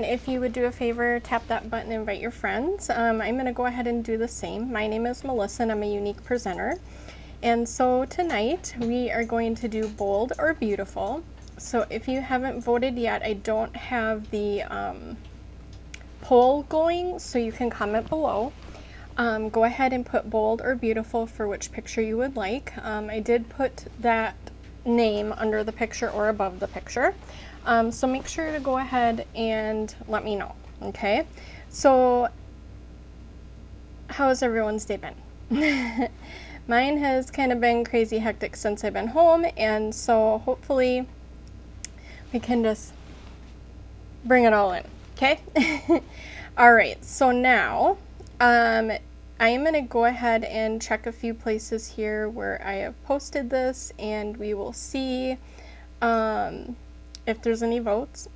if you would do a favor, tap that button, invite your friends. I'm going to go ahead and do the same. My name is Melissa and I'm a unique presenter. And so tonight we are going to do bold or beautiful. So if you haven't voted yet, I don't have the poll going, so you can comment below. Go ahead and put bold or beautiful for which picture you would like. I did put that name under the picture or above the picture. So make sure to go ahead and let me know, okay? So how has everyone's day been? Mine has kind of been crazy hectic since I've been home, and so hopefully we can just bring it all in, okay? All right, so now I am going to go ahead and check a few places here where I have posted this, and we will see if there's any votes.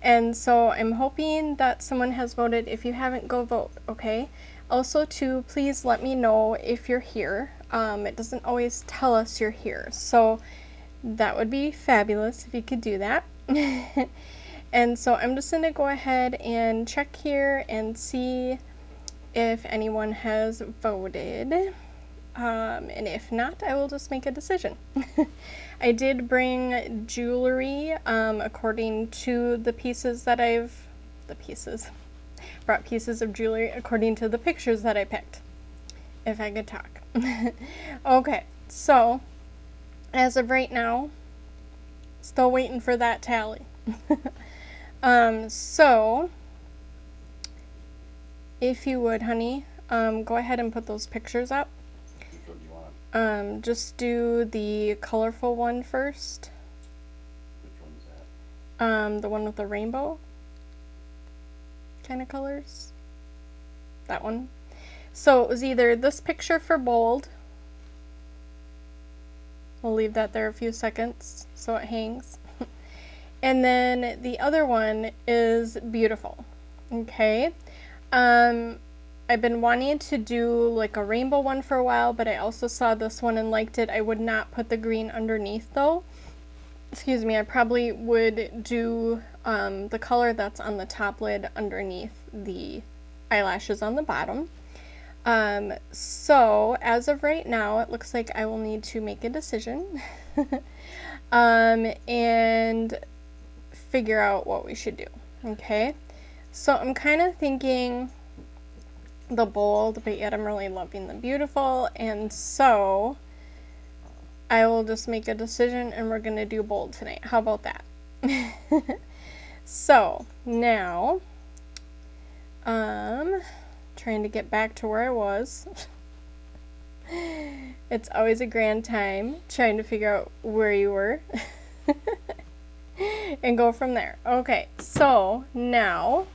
And so I'm hoping that someone has voted. If you haven't, go vote, okay? Also, too, please let me know if you're here. It doesn't always tell us you're here, so that would be fabulous if you could do that. And so I'm just going to go ahead and check here and see if anyone has voted. And if not, I will just make a decision. I did bring jewelry according to the pieces that brought pieces of jewelry according to the pictures that I picked, if I could talk. Okay, so as of right now, still waiting for that tally. So if you would, honey, go ahead and put those pictures up. Which one do you want? Just do the colorful one first. Which one's that? The one with the rainbow kind of colors. That one. So it was either this picture for bold. We'll leave that there a few seconds so it hangs. And then the other one is beautiful. Okay. I've been wanting to do like a rainbow one for a while, but I also saw this one and liked it. I would not put the green underneath though. Excuse me, I probably would do the color that's on the top lid underneath the eyelashes on the bottom. So as of right now, it looks like I will need to make a decision and figure out what we should do. Okay, so I'm kind of thinking the bold, but yet I'm really loving the beautiful, and so I will just make a decision and we're gonna do bold tonight. How about that? So now trying to get back to where I was. It's always a grand time trying to figure out where you were and go from there. Okay, so now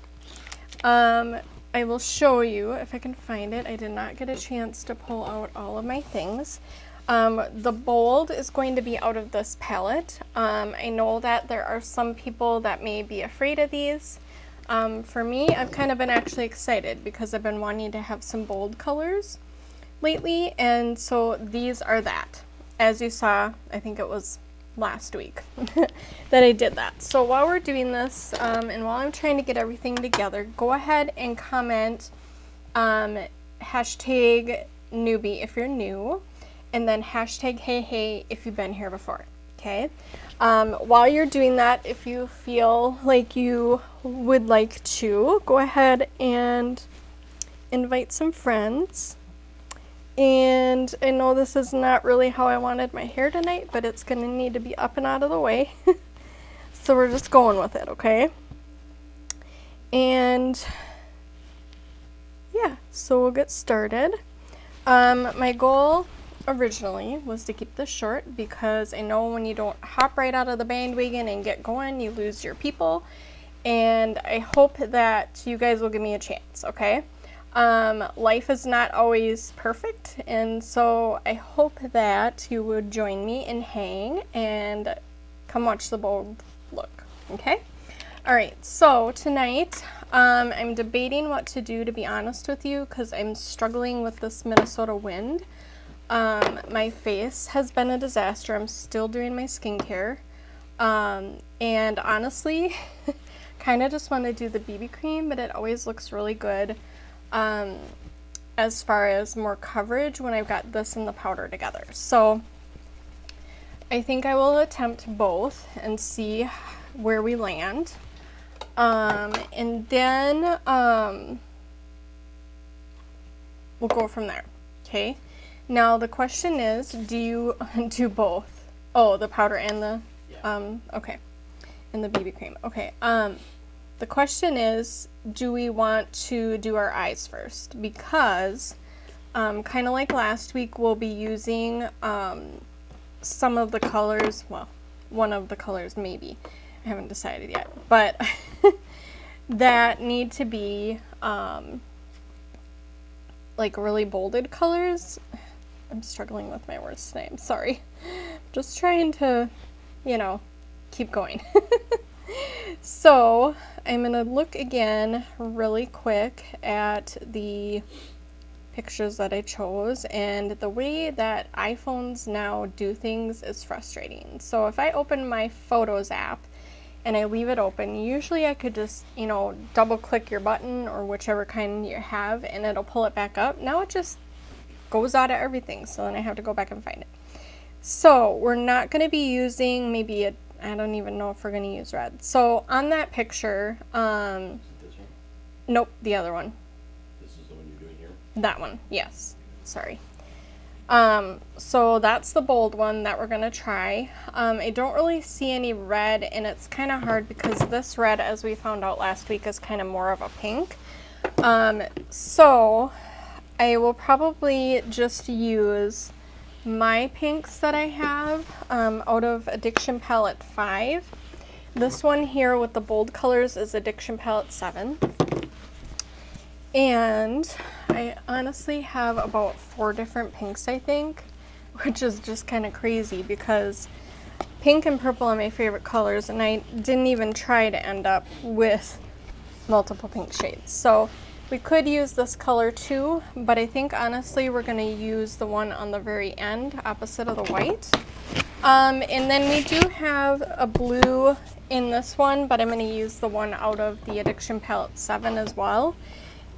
I will show you if I can find it. I did not get a chance to pull out all of my things. The bold is going to be out of this palette. I know that there are some people that may be afraid of these. For me, I've kind of been actually excited because I've been wanting to have some bold colors lately, and so these are that. As you saw, I think it was last week that I did that. So while we're doing this, and while I'm trying to get everything together, go ahead and comment hashtag newbie if you're new, and then hashtag Hehe if you've been here before, okay? While you're doing that, if you feel like you would like to, go ahead and invite some friends. And I know this is not really how I wanted my hair tonight, but it's going to need to be up and out of the way. So we're just going with it, okay? And yeah, so we'll get started. My goal originally was to keep this short because I know when you don't hop right out of the bandwagon and get going, you lose your people. And I hope that you guys will give me a chance, okay? Life is not always perfect, and so I hope that you would join me and hang and come watch the bold look, okay? All right, so tonight I'm debating what to do, to be honest with you, because I'm struggling with this Minnesota wind. My face has been a disaster. I'm still doing my skincare, and honestly, kind of just want to do the BB cream, but it always looks really good as far as more coverage when I've got this and the powder together. So I think I will attempt both and see where we land. And then we'll go from there. Okay. Now the question is, do you do both? Oh, the powder and the okay, and the BB cream. Okay. The question is, do we want to do our eyes first? Because kind of like last week, we'll be using some of the colors. Well, one of the colors maybe. I haven't decided yet, but that need to be like really bolded colors. I'm struggling with my words today. I'm sorry. Just trying to, you know, keep going. So I'm gonna look again really quick at the pictures that I chose, and the way that iPhones now do things is frustrating. So if I open my Photos app and I leave it open, usually I could just, you know, double click your button or whichever kind you have and it'll pull it back up. Now it just goes out of everything, so then I have to go back and find it. So we're not going to be using maybe I don't even know if we're going to use red. So on that picture, This one? nope, the other one. This is the one you're doing here? That one, yes. Sorry. So that's the bold one that we're going to try. I don't really see any red, and it's kind of hard because this red, as we found out last week, is kind of more of a pink. So I will probably just use my pinks that I have out of Addiction Palette 5. This one here with the bold colors is Addiction Palette 7. And I honestly have about 4 different pinks, I think, which is just kind of crazy because pink and purple are my favorite colors, and I didn't even try to end up with multiple pink shades. So we could use this color too, but I think honestly we're going to use the one on the very end opposite of the white. And then we do have a blue in this one, but I'm going to use the one out of the Addiction Palette 7 as well.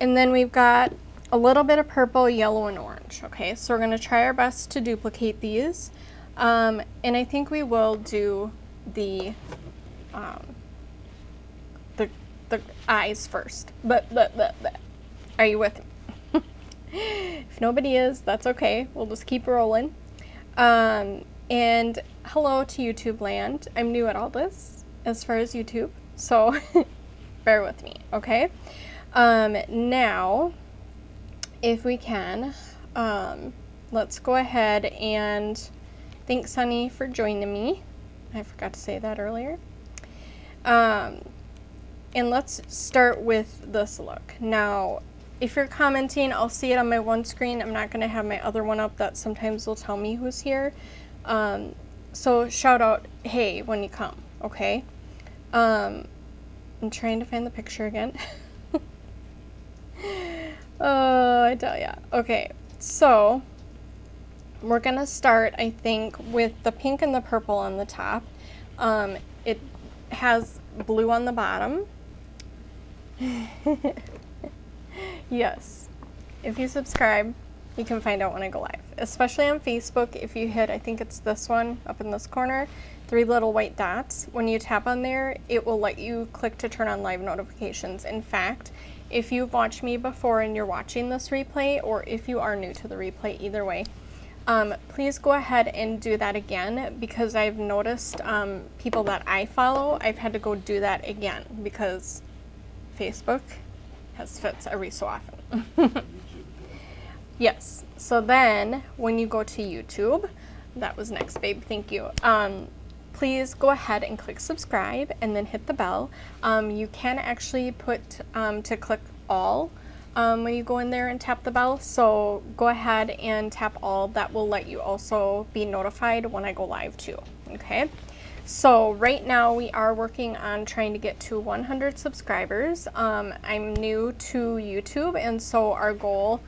And then we've got a little bit of purple, yellow, and orange. Okay, so we're going to try our best to duplicate these. And I think we will do the eyes first. But are you with me? If nobody is, that's okay. We'll just keep rolling. And hello to YouTube land. I'm new at all this as far as YouTube, so bear with me, okay? Now, if we can, let's go ahead and thanks, Sunny, for joining me. I forgot to say that earlier. And let's start with this look. Now, if you're commenting, I'll see it on my one screen. I'm not going to have my other one up. That sometimes will tell me who's here. So shout out, hey, when you come, okay? I'm trying to find the picture again. Oh, I tell ya. Okay, so we're going to start, I think, with the pink and the purple on the top. It has blue on the bottom. Yes, if you subscribe, you can find out when I go live, especially on Facebook. If you hit, I think it's this one up in this corner, 3 little white dots. When you tap on there, it will let you click to turn on live notifications. In fact, if you've watched me before and you're watching this replay, or if you are new to the replay, either way, please go ahead and do that again, because I've noticed people that I follow, I've had to go do that again because Facebook has fits every so often. Yes, so then when you go to YouTube, that was next, babe, thank you. Please go ahead and click subscribe and then hit the bell. You can actually put to click all when you go in there and tap the bell, so go ahead and tap all. That will let you also be notified when I go live too, okay? So right now we are working on trying to get to 100 subscribers. I'm new to YouTube, and so our goal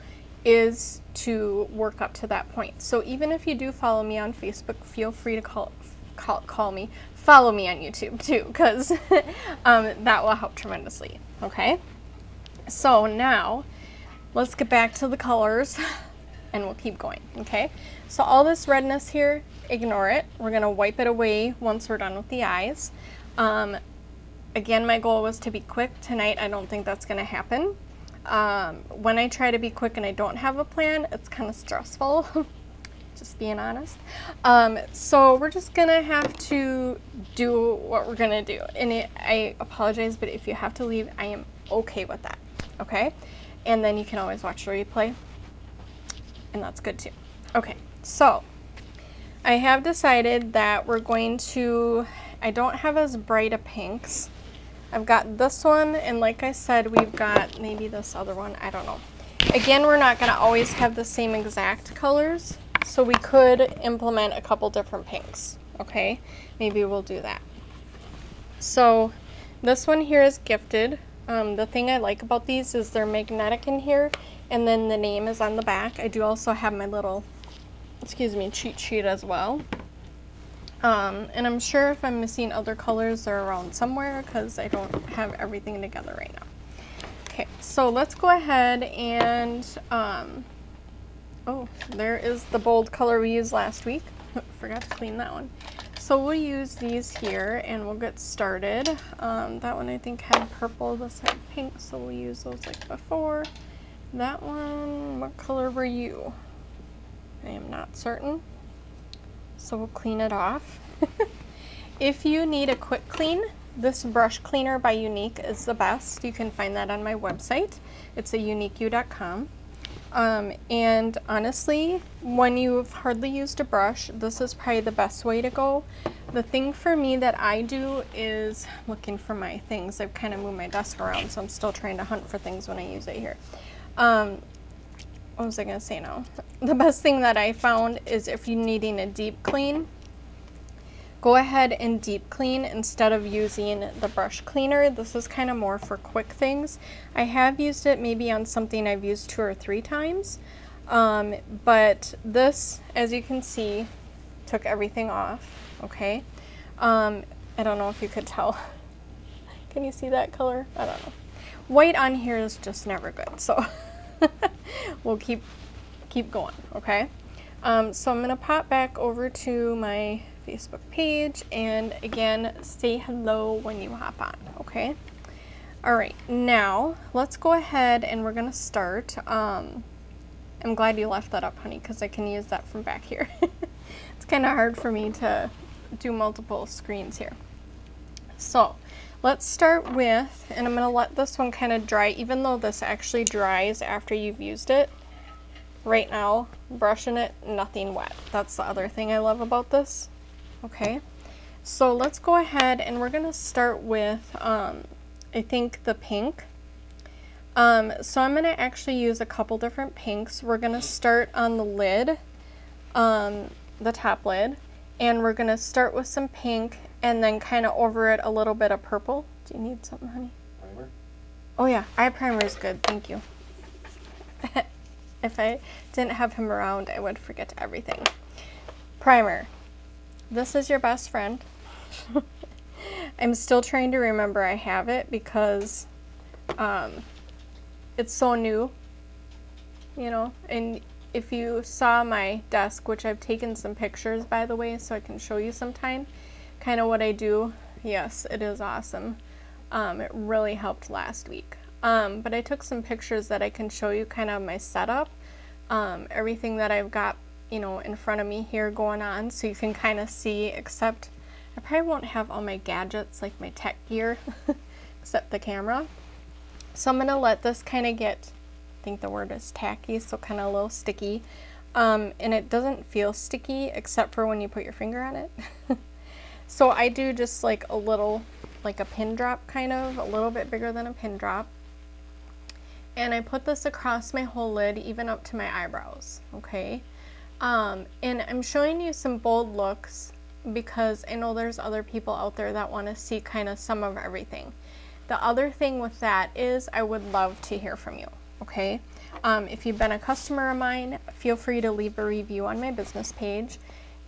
is to work up to that point. So even if you do follow me on Facebook, feel free to follow me on YouTube too, because that will help tremendously. Okay, so now let's get back to the colors and we'll keep going. Okay, so all this redness here, ignore it. We're gonna wipe it away once we're done with the eyes. Again, my goal was to be quick. Tonight, I don't think that's gonna happen. When I try to be quick and I don't have a plan, it's kind of stressful, just being honest. So we're just gonna have to do what we're gonna do. And I apologize, but if you have to leave, I am okay with that, okay? And then you can always watch the replay, and that's good too. Okay, so I have decided that we're going to, I don't have as bright a pinks. I've got this one, and like I said, we've got maybe this other one, I don't know. Again, we're not gonna always have the same exact colors, so we could implement a couple different pinks, okay? Maybe we'll do that. So this one here is Gifted. The thing I like about these is they're magnetic in here, and then the name is on the back. I do also have my little, cheat sheet as well. And I'm sure if I'm missing other colors, they're around somewhere because I don't have everything together right now. Okay, so let's go ahead and, oh, there is the bold color we used last week. Forgot to clean that one. So we'll use these here and we'll get started. That one I think had purple, this had pink, so we'll use those like before. That one, what color were you? I am not certain. So we'll clean it off. If you need a quick clean, this brush cleaner by Unique is the best. You can find that on my website. It's at uniqueu.com. And honestly, when you've hardly used a brush, this is probably the best way to go. The thing for me that I do is looking for my things. I've kind of moved my desk around, so I'm still trying to hunt for things when I use it here. What was I gonna say now? The best thing that I found is if you're needing a deep clean, go ahead and deep clean instead of using the brush cleaner. This is kind of more for quick things. I have used it maybe on something I've used 2 or 3 times, but this, as you can see, took everything off, okay? I don't know if you could tell. Can you see that color? I don't know. White on here is just never good, so we'll keep going, okay? So I'm gonna pop back over to my Facebook page and again, say hello when you hop on, okay? All right, now let's go ahead and we're gonna start. I'm glad you left that up, honey, because I can use that from back here. It's kind of hard for me to do multiple screens here. So let's start with, and I'm gonna let this one kind of dry, even though this actually dries after you've used it. Right now, brushing it, nothing wet. That's the other thing I love about this. Okay, so let's go ahead and we're gonna start with, I think the pink. So I'm gonna actually use a couple different pinks. We're gonna start on the lid, the top lid, and we're gonna start with some pink and then kind of over it a little bit of purple. Do you need something, honey? Primer? Oh yeah, eye primer is good, thank you. If I didn't have him around, I would forget everything. Primer. This is your best friend. I'm still trying to remember I have it because it's so new, you know, and if you saw my desk, which I've taken some pictures by the way, so I can show you sometime, kind of what I do. Yes, it is awesome. It really helped last week. But I took some pictures that I can show you kind of my setup, everything that I've got, you know, in front of me here going on, so you can kind of see, except I probably won't have all my gadgets like my tech gear except the camera. So I'm gonna let this kind of get, I think the word is tacky, so kind of a little sticky, and it doesn't feel sticky except for when you put your finger on it. So I do just like a little, like a pin drop, kind of a little bit bigger than a pin drop. And I put this across my whole lid, even up to my eyebrows, okay? And I'm showing you some bold looks because I know there's other people out there that want to see kind of some of everything. The other thing with that is I would love to hear from you, okay? If you've been a customer of mine, feel free to leave a review on my business page.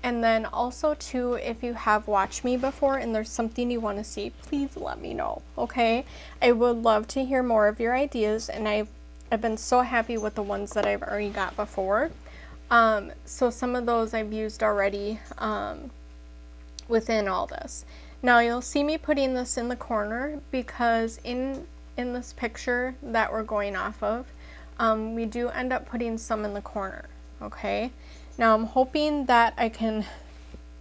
And then also too, if you have watched me before and there's something you want to see, please let me know, okay? I would love to hear more of your ideas, and I've been so happy with the ones that I've already got before. So some of those I've used already within all this. Now you'll see me putting this in the corner because in this picture that we're going off of, we do end up putting some in the corner, okay? Now I'm hoping that I can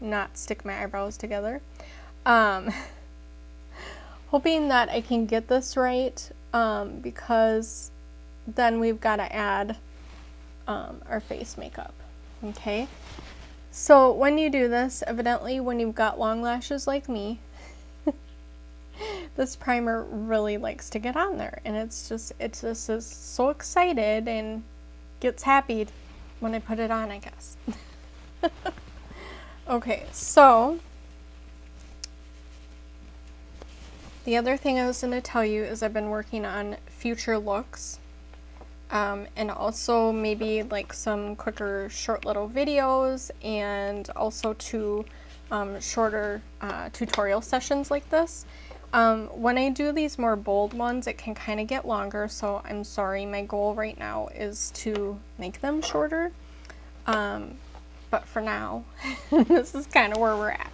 not stick my eyebrows together. Hoping that I can get this right, because then we've got to add our face makeup, okay? So when you do this, evidently when you've got long lashes like me, this primer really likes to get on there, and it's just is so excited and gets happy when I put it on, I guess. Okay, so the other thing I was going to tell you is I've been working on future looks, and also maybe like some quicker short little videos, and also two shorter tutorial sessions like this. When I do these more bold ones, it can kind of get longer, so I'm sorry. My goal right now is to make them shorter, but for now, this is kind of where we're at.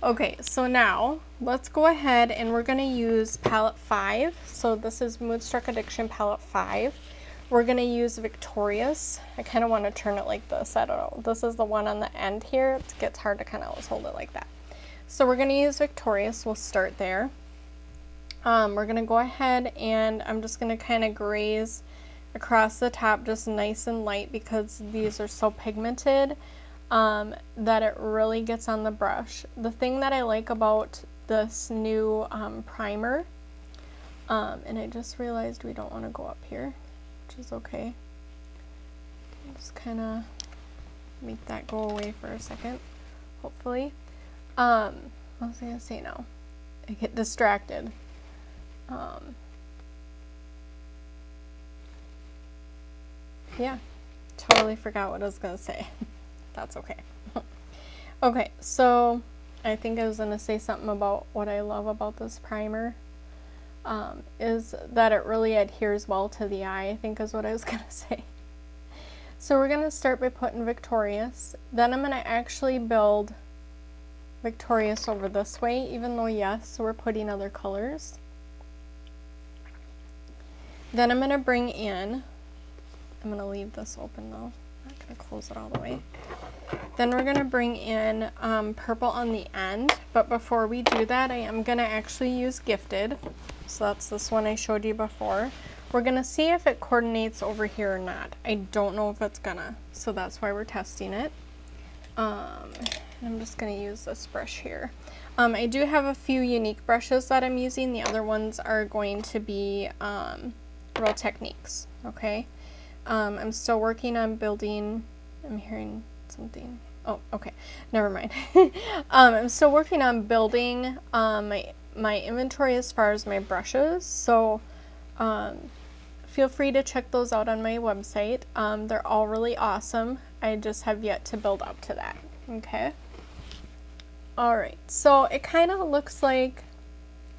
Okay, so now let's go ahead and we're going to use palette 5. So this is Moodstruck Addiction palette 5. We're going to use Victorious. I kind of want to turn it like this. I don't know. This is the one on the end here. It gets hard to kind of always hold it like that. So we're going to use Victorious. We'll start there. We're going to go ahead and I'm just going to kind of graze across the top just nice and light because these are so pigmented that it really gets on the brush. The thing that I like about this new primer, and I just realized we don't want to go up here, which is okay. Just kind of make that go away for a second, hopefully. What was I going to say now? I get distracted. Yeah, totally forgot what I was going to say. That's okay. Okay, so I think I was going to say something about what I love about this primer, is that it really adheres well to the eye, I think is what I was going to say. So we're going to start by putting Victorious. Then I'm going to actually build Victorious over this way, even though yes, we're putting other colors. Then I'm going to bring in, I'm going to leave this open though, I'm not going to close it all the way. Then we're going to bring in purple on the end, but before we do that, I am going to actually use Gifted. So that's this one I showed you before. We're going to see if it coordinates over here or not. I don't know if it's gonna, so that's why we're testing it. I'm just going to use this brush here. I do have a few unique brushes that I'm using. The other ones are going to be Real Techniques, okay? I'm still working on building, I'm hearing something. Oh, okay, never mind. I'm still working on building my inventory as far as my brushes, so feel free to check those out on my website. They're all really awesome. I just have yet to build up to that, okay? Alright, so it kind of looks like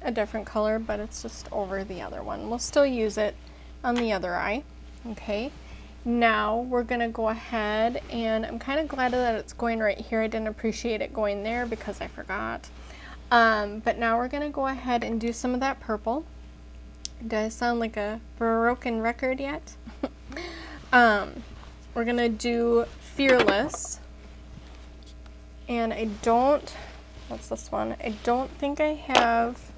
a different color, but it's just over the other one. We'll still use it on the other eye, okay? Now we're gonna go ahead, and I'm kind of glad that it's going right here. I didn't appreciate it going there because I forgot. But now we're gonna go ahead and do some of that purple. Do I sound like a broken record yet? We're gonna do Fearless, and I don't, what's this one? I don't think I have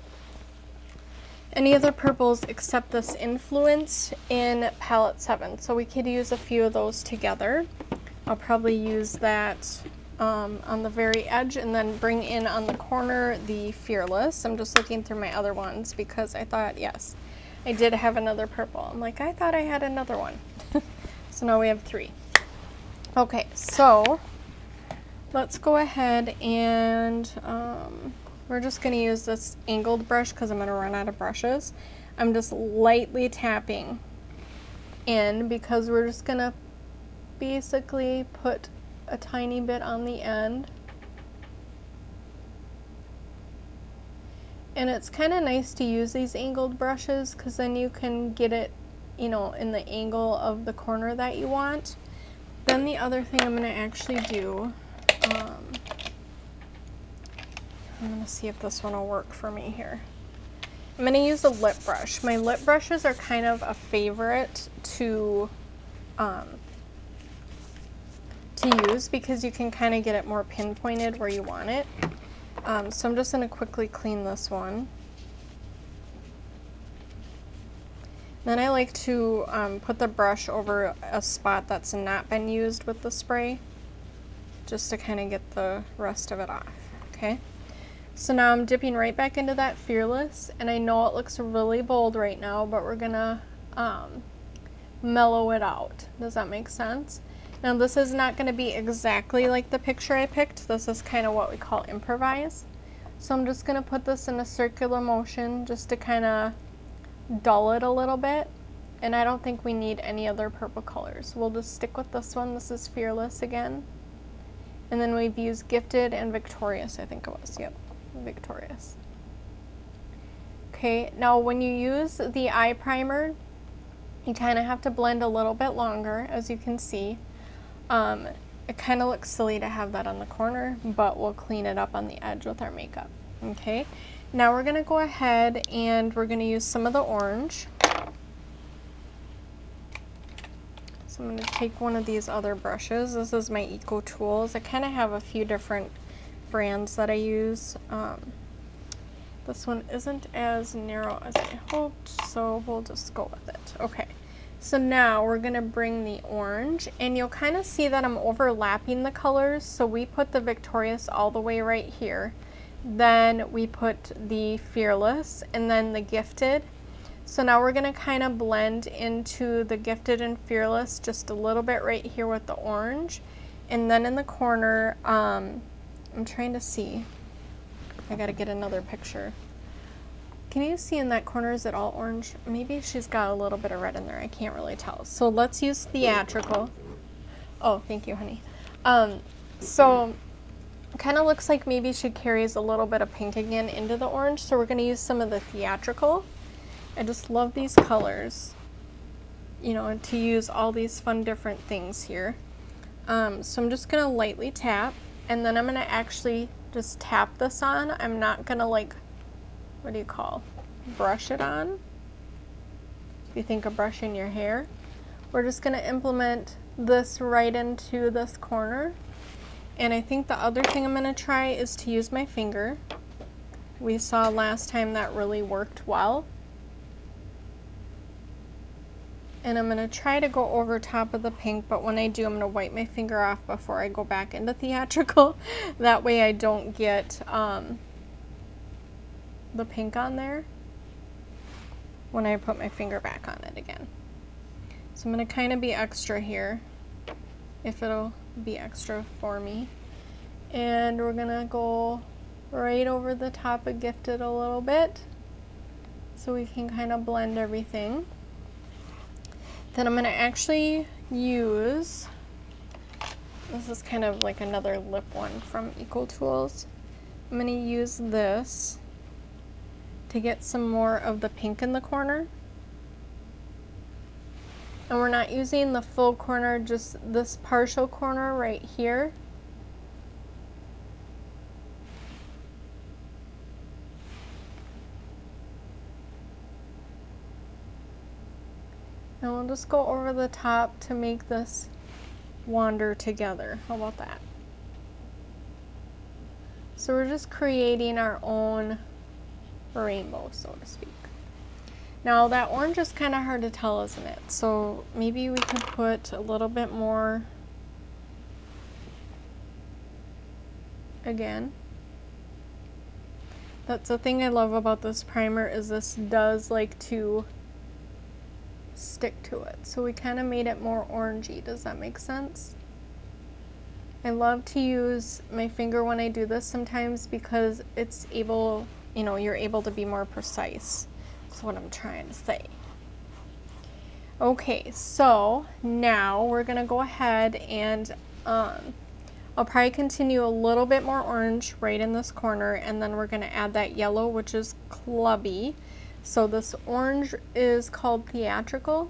any other purples except this Influence in palette 7, so we could use a few of those together. I'll probably use that on the very edge, and then bring in on the corner the Fearless. I'm just looking through my other ones because I thought, yes, I did have another purple. I'm like, I thought I had another one. So now we have 3. Okay, so let's go ahead and we're just going to use this angled brush because I'm going to run out of brushes. I'm just lightly tapping in because we're just going to basically put a tiny bit on the end. And it's kind of nice to use these angled brushes because then you can get it, you know, in the angle of the corner that you want. Then the other thing I'm going to actually do, I'm going to see if this one will work for me here. I'm going to use a lip brush. My lip brushes are kind of a favorite to use because you can kind of get it more pinpointed where you want it. So I'm just going to quickly clean this one. Then I like to put the brush over a spot that's not been used with the spray, just to kind of get the rest of it off, okay? So now I'm dipping right back into that Fearless, and I know it looks really bold right now, but we're gonna mellow it out. Does that make sense? Now this is not gonna be exactly like the picture I picked. This is kind of what we call improvise. So I'm just gonna put this in a circular motion just to kind of dull it a little bit, and I don't think we need any other purple colors. We'll just stick with this one. This is Fearless again, and then we've used Gifted and Victorious, I think it was. Yep, Victorious. Okay, now when you use the eye primer, you kind of have to blend a little bit longer, as you can see. It kind of looks silly to have that on the corner, but we'll clean it up on the edge with our makeup. Okay, now we're gonna go ahead and we're gonna use some of the orange. So I'm gonna take one of these other brushes. This is my Eco Tools. I kind of have a few different brands that I use. This one isn't as narrow as I hoped, so we'll just go with it. Okay, so now we're gonna bring the orange, and you'll kind of see that I'm overlapping the colors. So we put the Victorious all the way right here. Then we put the Fearless and then the Gifted. So now we're gonna kind of blend into the Gifted and Fearless just a little bit right here with the orange. And then in the corner, I'm trying to see. I gotta get another picture. Can you see in that corner, is it all orange? Maybe she's got a little bit of red in there. I can't really tell. So let's use Theatrical. Oh, thank you, honey. So kind of looks like maybe she carries a little bit of pink again into the orange. So we're gonna use some of the Theatrical. I just love these colors, you know, to use all these fun different things here. So I'm just gonna lightly tap, and then I'm gonna actually just tap this on. I'm not gonna, like, what do you call, brush it on. If you think of brushing your hair, we're just gonna implement this right into this corner. And I think the other thing I'm gonna try is to use my finger. We saw last time that really worked well. And I'm gonna try to go over top of the pink, but when I do, I'm gonna wipe my finger off before I go back into Theatrical. That way I don't get the pink on there when I put my finger back on it again. So I'm gonna kind of be extra here, if it'll be extra for me. And we're gonna go right over the top of Gifted a little bit so we can kind of blend everything. Then I'm gonna actually use, this is kind of like another lip one from Eco Tools. I'm gonna use this to get some more of the pink in the corner. And we're not using the full corner, just this partial corner right here. And we'll just go over the top to make this wander together. How about that? So we're just creating our own rainbow, so to speak. Now that orange is kind of hard to tell, isn't it? So maybe we could put a little bit more again. That's the thing I love about this primer, is this does like to stick to it. So we kind of made it more orangey. Does that make sense? I love to use my finger when I do this sometimes because it's able, you know, you're able to be more precise. That's what I'm trying to say. Okay, so now we're gonna go ahead and I'll probably continue a little bit more orange right in this corner, and then we're going to add that yellow, which is Clubby. So this orange is called Theatrical.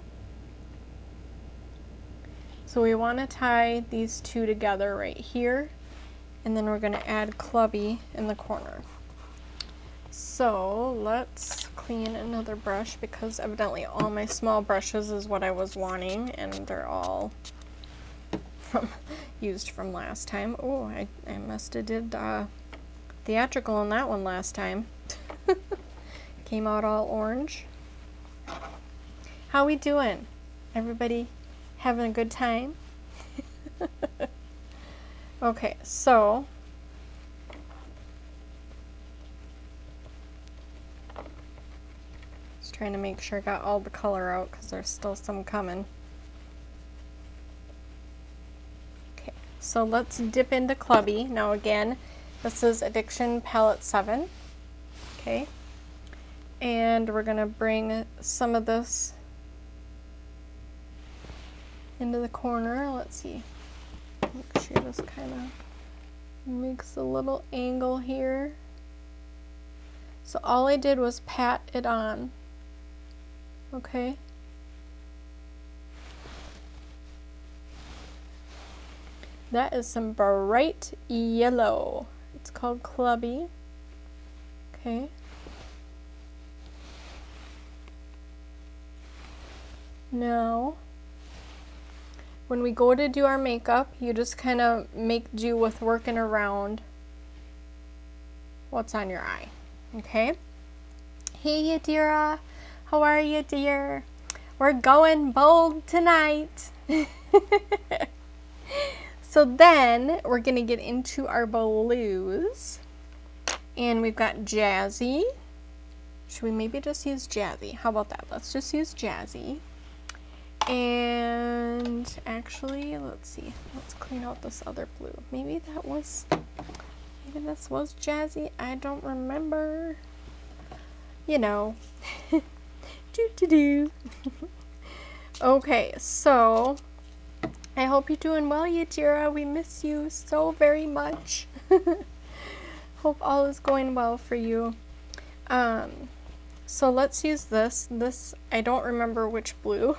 So we want to tie these two together right here, and then we're going to add Clubby in the corner. So let's clean another brush, because evidently all my small brushes is what I was wanting, and they're all used from last time. Oh, I must have did Theatrical on that one last time. Came out all orange. How we doing? Everybody having a good time? Okay, so just trying to make sure I got all the color out, because there's still some coming. So let's dip into Clubby. Now again, this is Addiction Palette 7. Okay. And we're going to bring some of this into the corner. Let's see. Make sure this kind of makes a little angle here. So all I did was pat it on. Okay. That is some bright yellow. It's called Clubby. Okay. Now, when we go to do our makeup, you just kind of make do with working around what's on your eye. Okay? Hey, Yadira. How are you, dear? We're going bold tonight. So then we're going to get into our blues, and we've got Jazzy. Should we maybe just use Jazzy? How about that? Let's just use Jazzy. And actually, let's see. Let's clean out this other blue. Maybe this was Jazzy. I don't remember. You know. Do. Okay, so I hope you're doing well, Yadira. We miss you so very much. Hope all is going well for you. So let's use this. This, I don't remember which blue.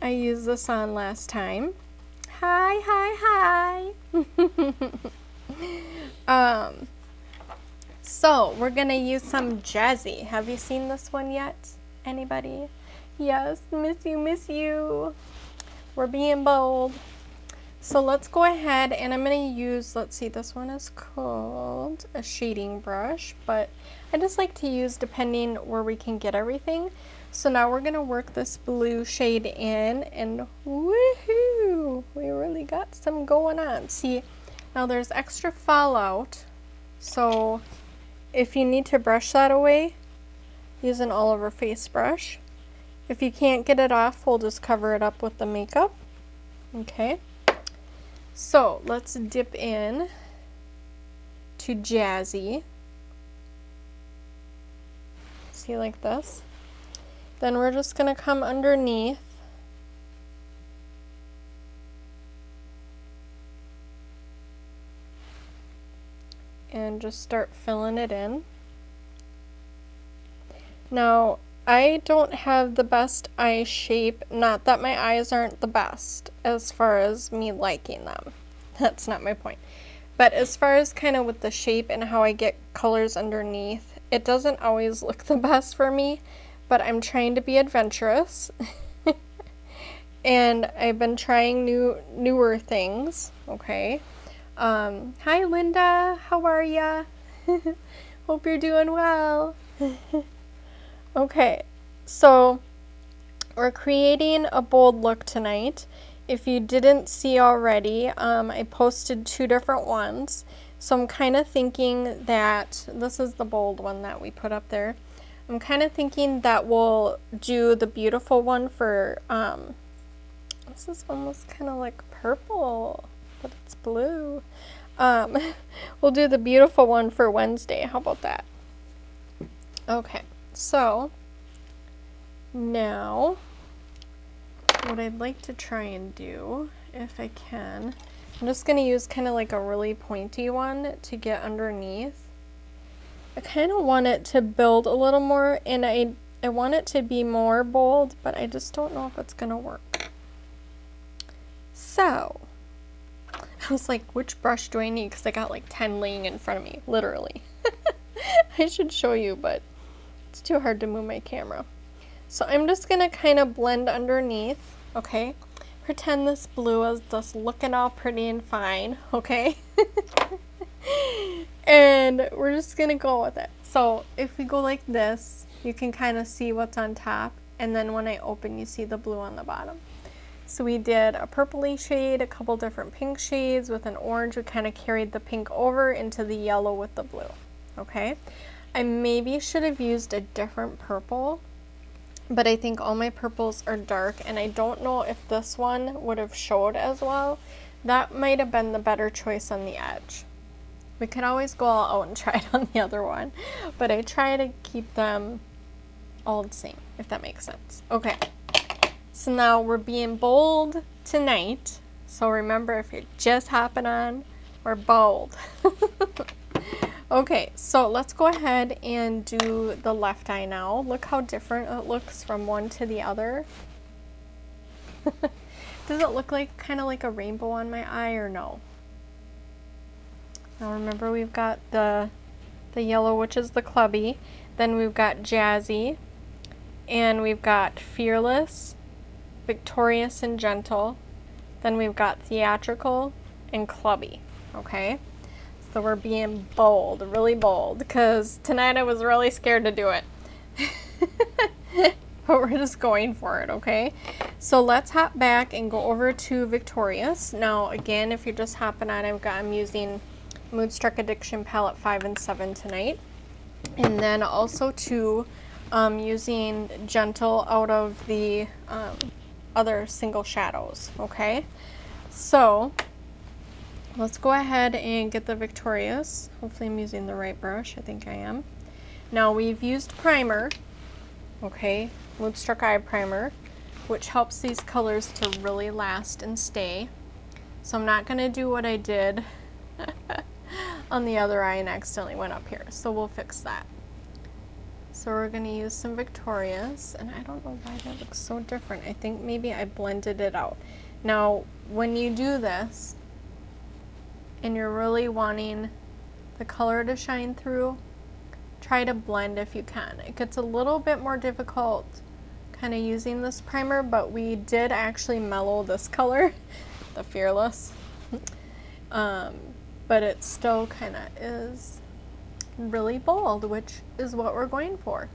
I used this on last time. Hi. So we're gonna use some Jazzy. Have you seen this one yet? Anybody? Yes, miss you. We're being bold. So let's go ahead, and I'm going to use, let's see, this one is called a shading brush, but I just like to use depending where we can get everything. So now we're going to work this blue shade in, and woohoo, we really got some going on. See, now there's extra fallout, so if you need to brush that away, use an all over face brush. If you can't get it off, we'll just cover it up with the makeup. Okay, so let's dip in to Jazzy. See, like this. Then we're just gonna come underneath and just start filling it in. Now, I don't have the best eye shape, not that my eyes aren't the best as far as me liking them. That's not my point. But as far as kind of with the shape and how I get colors underneath, it doesn't always look the best for me, but I'm trying to be adventurous. And I've been trying newer things, okay? Hi Linda, how are ya? Hope you're doing well. Okay, so we're creating a bold look tonight. If you didn't see already, I posted 2 different ones. So I'm kind of thinking that this is the bold one that we put up there. I'm kind of thinking that we'll do the beautiful one for, this is almost kind of like purple, but it's blue. We'll do the beautiful one for Wednesday. How about that? Okay. So now what I'd like to try and do, if I can, I'm just going to use kind of like a really pointy one to get underneath. I kind of want it to build a little more, and I want it to be more bold, but I just don't know if it's going to work. So, I was like, which brush do I need? Because I got like 10 laying in front of me, literally. I should show you, but it's too hard to move my camera. So I'm just going to kind of blend underneath, okay? Pretend this blue is just looking all pretty and fine, okay? And we're just going to go with it. So if we go like this, you can kind of see what's on top, and then when I open, you see the blue on the bottom. So we did a purpley shade, a couple different pink shades with an orange. We kind of carried the pink over into the yellow with the blue, okay? I maybe should have used a different purple, but I think all my purples are dark, and I don't know if this one would have showed as well. That might have been the better choice on the edge. We could always go all out and try it on the other one, but I try to keep them all the same, if that makes sense. Okay. So now we're being bold tonight. So remember, if you're just hopping on, we're bold. Okay, so let's go ahead and do the left eye now. Look how different it looks from one to the other. Does it look like kind of like a rainbow on my eye or no? Now remember, we've got the yellow, which is the Clubby. Then we've got Jazzy. And we've got Fearless, Victorious and Gentle. Then we've got Theatrical and Clubby, okay? So we're being bold, really bold, because tonight I was really scared to do it. But we're just going for it, okay? So let's hop back and go over to Victorious. Now, again, if you're just hopping on, I'm using Moodstruck Addiction Palette 5 and 7 tonight. And then also to using Gentle out of the other single shadows, okay? So let's go ahead and get the Victorious. Hopefully I'm using the right brush. I think I am. Now we've used primer, okay? Moodstruck Eye Primer, which helps these colors to really last and stay. So I'm not gonna do what I did on the other eye and accidentally went up here. So we'll fix that. So we're going to use some Victorious, and I don't know why that looks so different. I think maybe I blended it out. Now, when you do this, and you're really wanting the color to shine through, try to blend if you can. It gets a little bit more difficult kind of using this primer, but we did actually mellow this color, the Fearless. But it still kind of is really bold, which is what we're going for.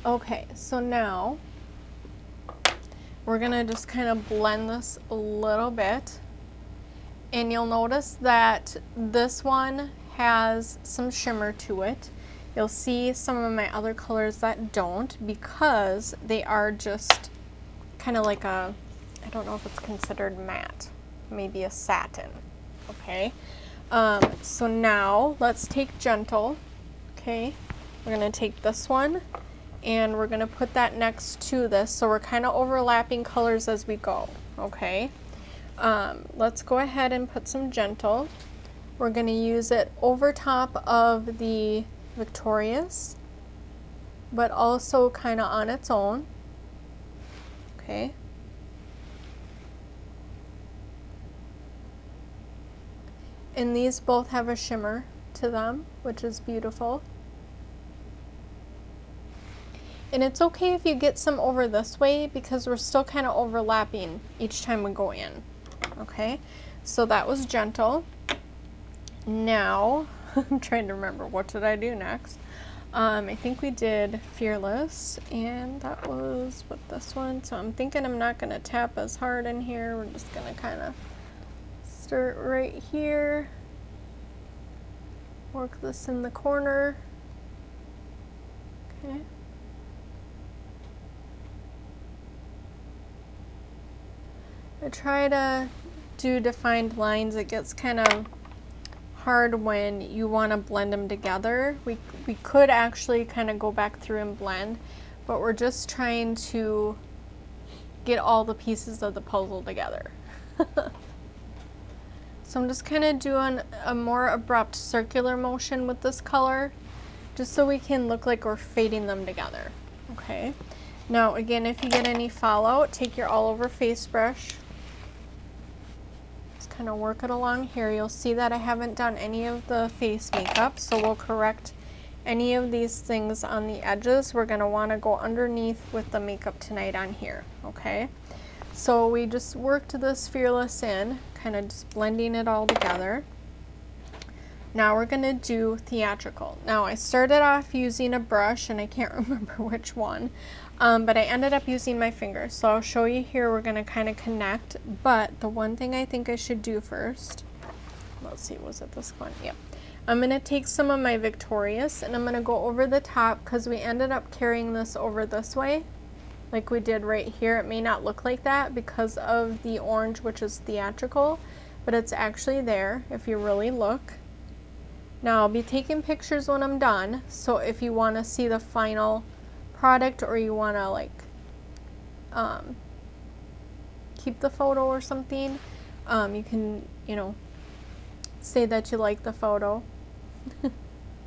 Okay, so now we're gonna just kind of blend this a little bit, and you'll notice that this one has some shimmer to it. You'll see some of my other colors that don't, because they are just kind of like a, I don't know if it's considered matte, maybe a satin, okay? So now let's take Gentle, okay? We're gonna take this one and we're gonna put that next to this, so we're kind of overlapping colors as we go, okay? Let's go ahead and put some Gentle. We're gonna use it over top of the Victorious, but also kind of on its own, okay? And these both have a shimmer to them, which is beautiful. And it's okay if you get some over this way, because we're still kind of overlapping each time we go in, okay? So that was Gentle. Now, I'm trying to remember, what did I do next? I think we did Fearless, and that was with this one. So I'm thinking I'm not gonna tap as hard in here. We're just gonna kind of start right here, work this in the corner, okay. I try to do defined lines. It gets kind of hard when you want to blend them together. We could actually kind of go back through and blend, but we're just trying to get all the pieces of the puzzle together. So I'm just kind of doing a more abrupt circular motion with this color, just so we can look like we're fading them together. Okay. Now again, if you get any fallout, take your all over face brush. Just kind of work it along here. You'll see that I haven't done any of the face makeup, so we'll correct any of these things on the edges. We're going to want to go underneath with the makeup tonight on here. Okay. So we just worked this Fearless in, kind of just blending it all together. Now we're going to do Theatrical. Now I started off using a brush, and I can't remember which one, but I ended up using my fingers. So I'll show you here. We're going to kind of connect, but the one thing I think I should do first, let's see, was it this one? Yep. I'm going to take some of my Victorious, and I'm going to go over the top, because we ended up carrying this over this way, like we did right here. It may not look like that because of the orange, which is Theatrical, but it's actually there if you really look. Now I'll be taking pictures when I'm done, so if you want to see the final product, or you want to like keep the photo or something, you can, you know, say that you like the photo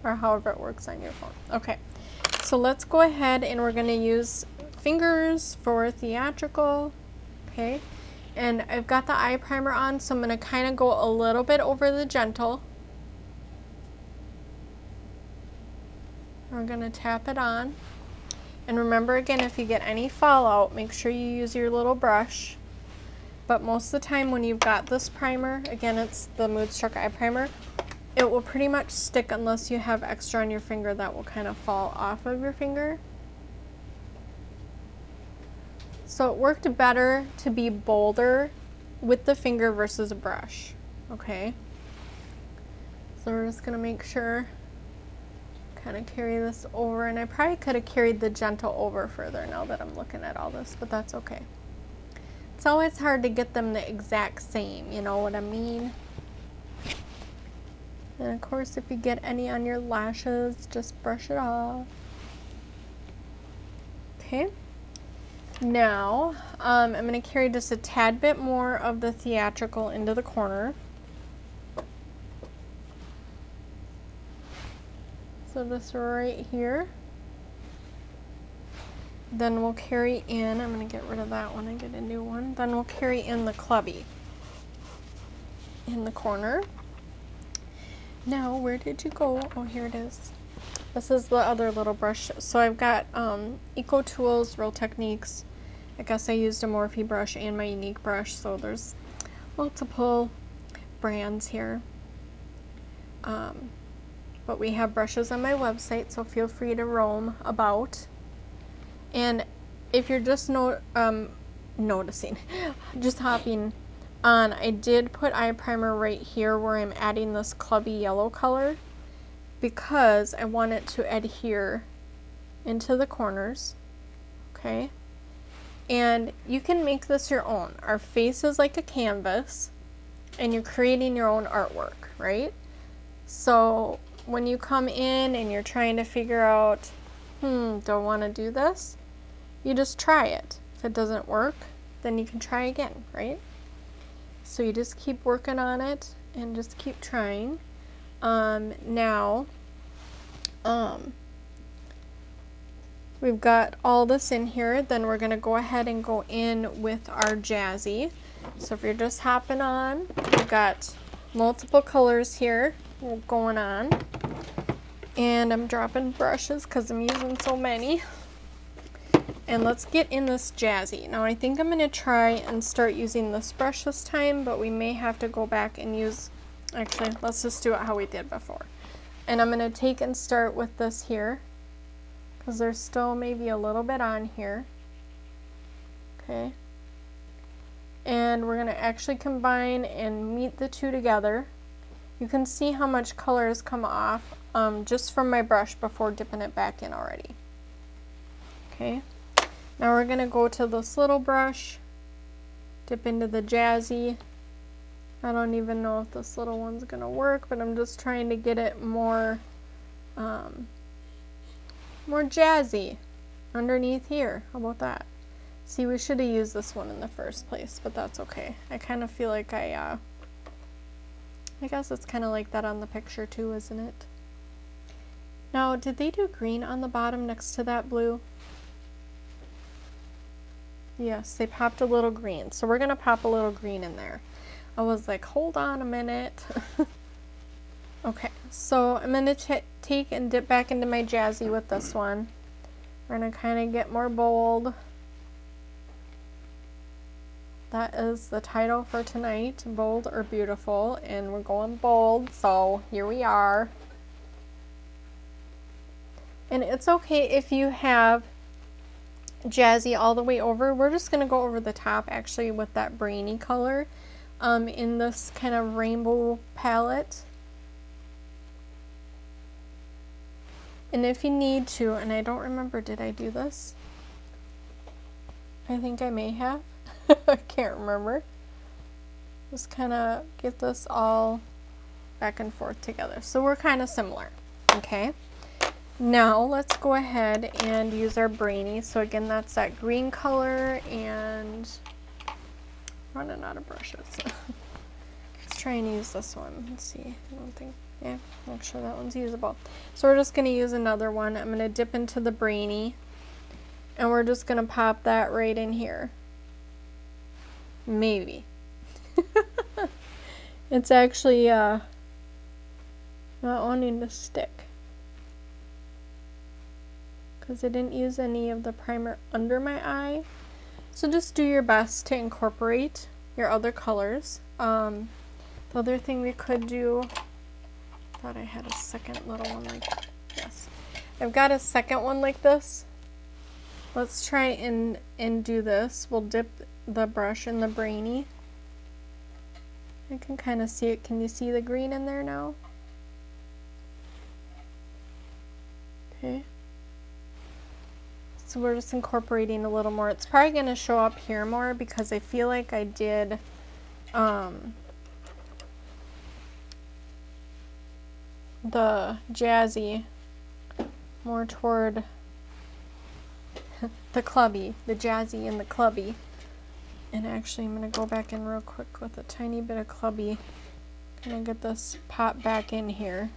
or however it works on your phone. Okay, so let's go ahead and we're going to use fingers for Theatrical. Okay, and I've got the eye primer on, so I'm going to kind of go a little bit over the gentle. We're going to tap it on, and remember again, if you get any fallout, make sure you use your little brush. But most of the time when you've got this primer, again it's the Moodstruck eye primer, it will pretty much stick unless you have extra on your finger that will kind of fall off of your finger. So it worked better to be bolder with the finger versus a brush. Okay, so we're just going to make sure, kind of carry this over, and I probably could have carried the gentle over further now that I'm looking at all this, but that's okay. It's always hard to get them the exact same, you know what I mean? And of course, if you get any on your lashes, just brush it off. Okay. Now, I'm going to carry just a tad bit more of the Theatrical into the corner. So just right here. Then we'll carry in, I'm going to get rid of that one and get a new one. Then we'll carry in the Clubby in the corner. Now, where did you go? Oh, here it is. This is the other little brush. So I've got Eco Tools, Real Techniques. I guess I used a Morphe brush and my Unique brush, so there's multiple brands here. But we have brushes on my website, so feel free to roam about. And if you're just noticing, just hopping on, I did put eye primer right here where I'm adding this Clubby yellow color, because I want it to adhere into the corners. Okay, and you can make this your own. Our face is like a canvas, and you're creating your own artwork, right? So when you come in and you're trying to figure out, do I want to do this? You just try it. If it doesn't work, then you can try again, right? So you just keep working on it and just keep trying. Now, we've got all this in here. Then we're going to go ahead and go in with our Jazzy. So if you're just hopping on, we've got multiple colors here going on. And I'm dropping brushes because I'm using so many. And let's get in this Jazzy. Now I think I'm going to try and start using this brush this time, but we may have to go back and use, actually, let's just do it how we did before. And I'm going to take and start with this here, because there's still maybe a little bit on here. Okay. And we're going to actually combine and meet the two together. You can see how much color has come off just from my brush before dipping it back in already. Okay. Now we're going to go to this little brush, dip into the Jazzy. I don't even know if this little one's going to work, but I'm just trying to get it more jazzy underneath here. How about that? See, we should have used this one in the first place, but that's okay. I kind of feel like I guess it's kind of like that on the picture too, isn't it? Now, did they do green on the bottom next to that blue? Yes, they popped a little green. So we're going to pop a little green in there. I was like, hold on a minute. Okay, so I'm going to take and dip back into my Jazzy with this one. We're going to kind of get more bold. That is the title for tonight, Bold or Beautiful, and we're going bold, so here we are. And it's okay if you have Jazzy all the way over. We're just going to go over the top actually with that Brainy color in this kind of rainbow palette. And if you need to, and I don't remember, did I do this? I think I may have. I can't remember. Just kind of get this all back and forth together. So we're kind of similar, okay? Now let's go ahead and use our Brainy. So again, that's that green color, and running out of brushes. Let's try and use this one. Let's see. I don't think, yeah, make sure that one's usable. So we're just going to use another one. I'm going to dip into the Brainy, and we're just going to pop that right in here. Maybe. It's actually not wanting to stick because I didn't use any of the primer under my eye. So just do your best to incorporate your other colors. The other thing we could do, I thought I had a second little one like, yes, I've got a second one like this. Let's try and do this. We'll dip the brush in the Brainy. I can kind of see it. Can you see the green in there now? Okay. So we're just incorporating a little more. It's probably going to show up here more because I feel like I did the Jazzy more toward the Clubby, the Jazzy and the Clubby. And actually I'm going to go back in real quick with a tiny bit of Clubby. Kind of get this pop back in here.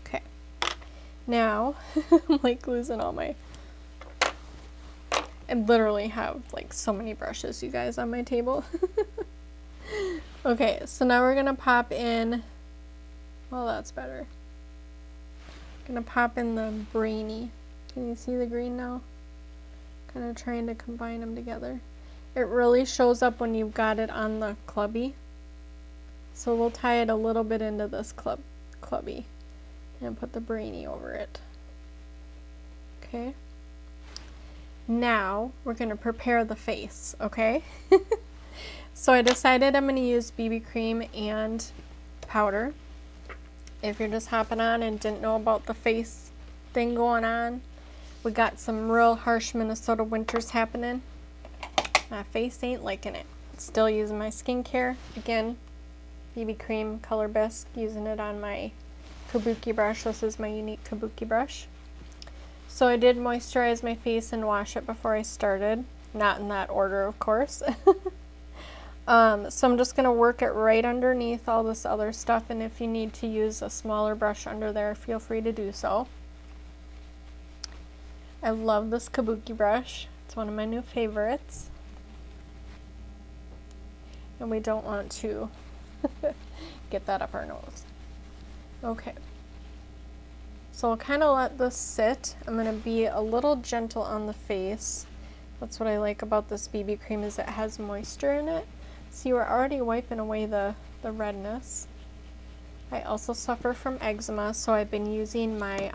Okay. Now, I'm like losing all my... I literally have like so many brushes, you guys, on my table. Okay, so now we're going to pop in... Well, that's better. Gonna pop in the Brainy. Can you see the green now? Kind of trying to combine them together. It really shows up when you've got it on the Clubby. So we'll tie it a little bit into this Clubby and put the Brainy over it. Okay. Now we're gonna prepare the face, okay? So I decided I'm gonna use BB cream and powder. If you're just hopping on and didn't know about the face thing going on, we got some real harsh Minnesota winters happening. My face ain't liking it. Still using my skincare. Again, BB cream, color Bisque, using it on my kabuki brush. This is my unique kabuki brush. So I did moisturize my face and wash it before I started. Not in that order, of course. So I'm just going to work it right underneath all this other stuff, and if you need to use a smaller brush under there, feel free to do so. I love this kabuki brush. It's one of my new favorites. And we don't want to get that up our nose. Okay. So I'll kind of let this sit. I'm going to be a little gentle on the face. That's what I like about this BB cream, is it has moisture in it. See, we're already wiping away the redness. I also suffer from eczema, so I've been using my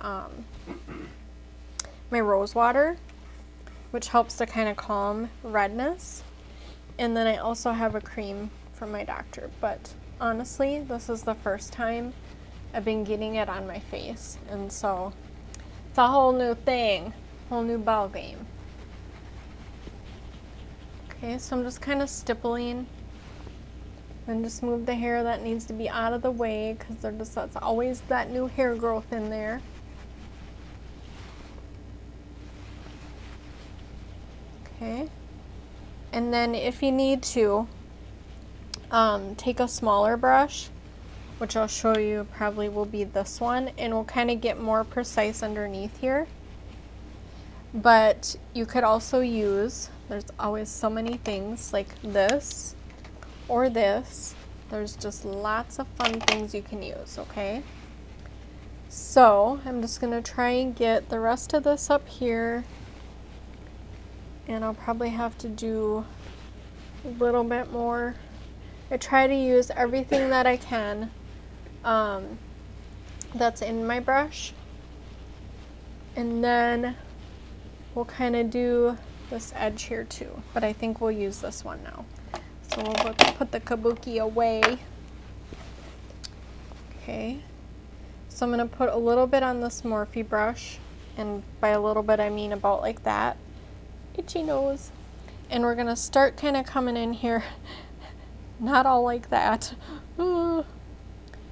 my rose water, which helps to kind of calm redness. And then I also have a cream from my doctor, but honestly, this is the first time I've been getting it on my face, and so it's a whole new thing, whole new ball game. Okay, so I'm just kind of stippling And just move the hair that needs to be out of the way, because that's always that new hair growth in there. Okay. And then if you need to, take a smaller brush, which I'll show you probably will be this one, and we'll kind of get more precise underneath here. But you could also use, there's always so many things like this or this. There's just lots of fun things you can use, okay? So I'm just gonna try and get the rest of this up here, and I'll probably have to do a little bit more. I try to use everything that I can that's in my brush, and then we'll kind of do this edge here too, but I think we'll use this one now. So we'll put the kabuki away. Okay, so I'm going to put a little bit on this Morphe brush, and by a little bit I mean about like that. Itchy nose. And we're going to start kind of coming in here, not all like that. We're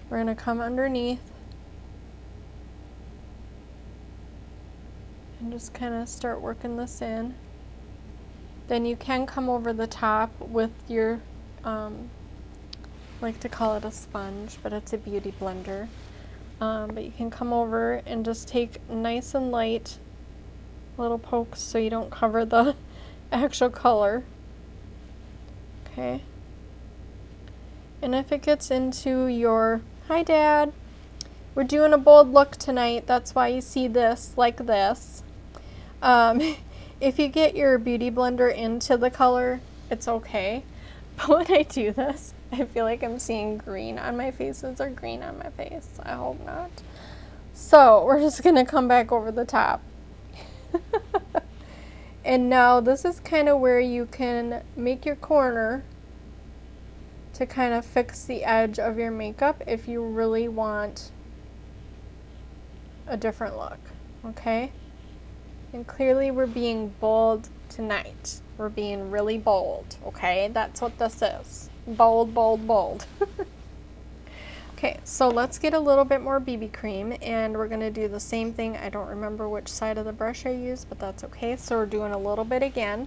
going to come underneath and just kind of start working this in. Then you can come over the top with your, I like to call it a sponge, but it's a beauty blender. But you can come over and just take nice and light little pokes so you don't cover the actual color. Okay. And if it gets into your, hi Dad, we're doing a bold look tonight, that's why you see this like this. If you get your beauty blender into the color, it's okay. But when I do this, I feel like I'm seeing green on my faces or green on my face. I hope not. So we're just gonna come back over the top. And now this is kind of where you can make your corner to kind of fix the edge of your makeup if you really want a different look, okay? And clearly we're being bold tonight. We're being really bold, okay? That's what this is. Bold, bold, bold. Okay, so let's get a little bit more BB cream, and we're gonna do the same thing. I don't remember which side of the brush I used, but that's okay. So we're doing a little bit again.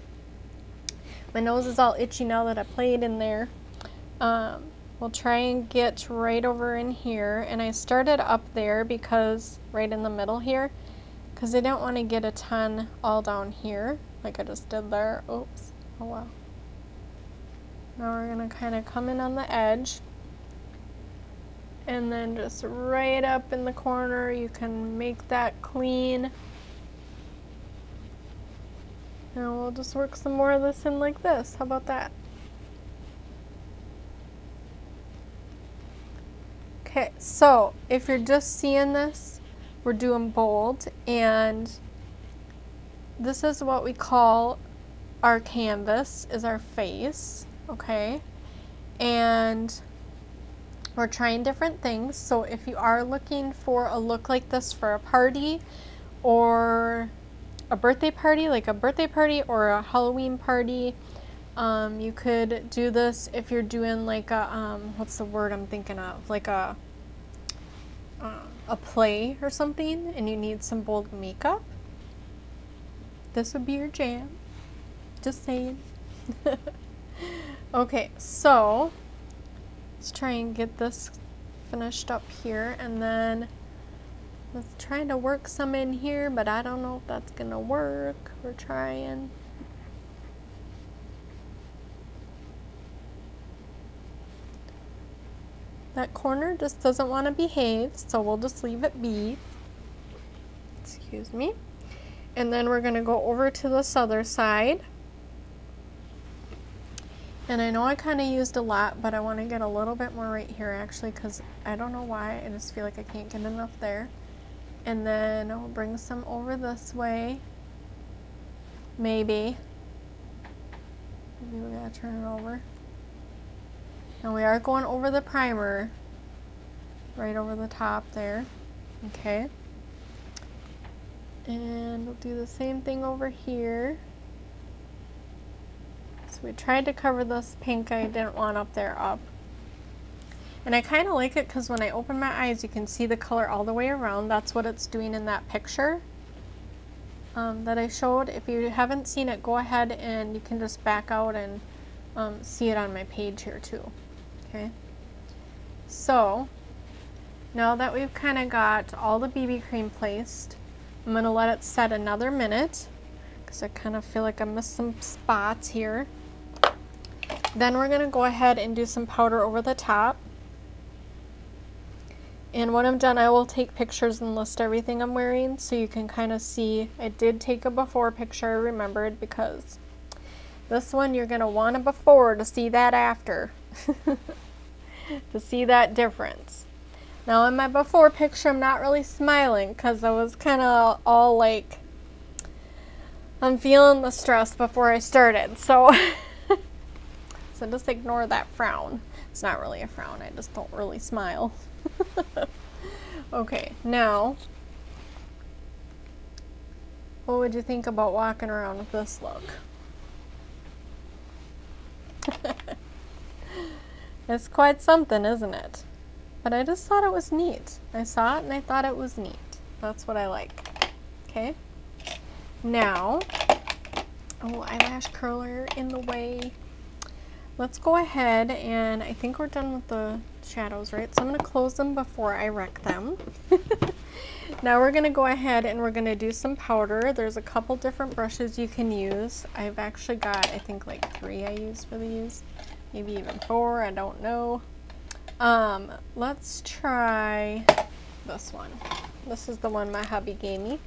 My nose is all itchy now that I played in there. We'll try and get right over in here, and I started up there because right in the middle here, because I don't want to get a ton all down here like I just did there. Oops, oh well. Now we're gonna kind of come in on the edge, and then just right up in the corner you can make that clean. Now we'll just work some more of this in like this. How about that? Okay, so if you're just seeing this, we're doing bold, and this is what we call our canvas, is our face, okay? And we're trying different things, so if you are looking for a look like this for a party or a birthday party, like a birthday party or a Halloween party, you could do this if you're doing like a, what's the word I'm thinking of? Like a play or something, and you need some bold makeup. This would be your jam. Just saying. Okay, so let's try and get this finished up here, and then let's try to work some in here, but I don't know if that's gonna work. We're trying. That corner just doesn't want to behave, so we'll just leave it be. Excuse me. And then we're going to go over to this other side. And I know I kind of used a lot, but I want to get a little bit more right here actually, because I don't know why, I just feel like I can't get enough there. And then we'll bring some over this way. Maybe we gotta turn it over. Now we are going over the primer, right over the top there, okay? And we'll do the same thing over here. So we tried to cover this pink I didn't want up there up. And I kind of like it because when I open my eyes, you can see the color all the way around. That's what it's doing in that picture that I showed. If you haven't seen it, go ahead and you can just back out and see it on my page here too. Okay. So now that we've kind of got all the BB cream placed, I'm going to let it set another minute because I kind of feel like I missed some spots here. Then we're going to go ahead and do some powder over the top. And when I'm done, I will take pictures and list everything I'm wearing so you can kind of see. I did take a before picture, I remembered, because this one you're going to want a before to see that after. To see that difference. Now in my before picture, I'm not really smiling because I was kind of all like, I'm feeling the stress before I started. So, so just ignore that frown. It's not really a frown, I just don't really smile. Okay, now, what would you think about walking around with this look? It's quite something, isn't it? But I just thought it was neat. I saw it and I thought it was neat. That's what I like. Okay, now, oh, eyelash curler in the way. Let's go ahead, and I think we're done with the shadows, right? So I'm going to close them before I wreck them. Now we're going to go ahead and we're going to do some powder. There's a couple different brushes you can use. I've actually got, I think, like 3 I use for these. Maybe even 4, I don't know. Let's try this one. This is the one my hubby gave me.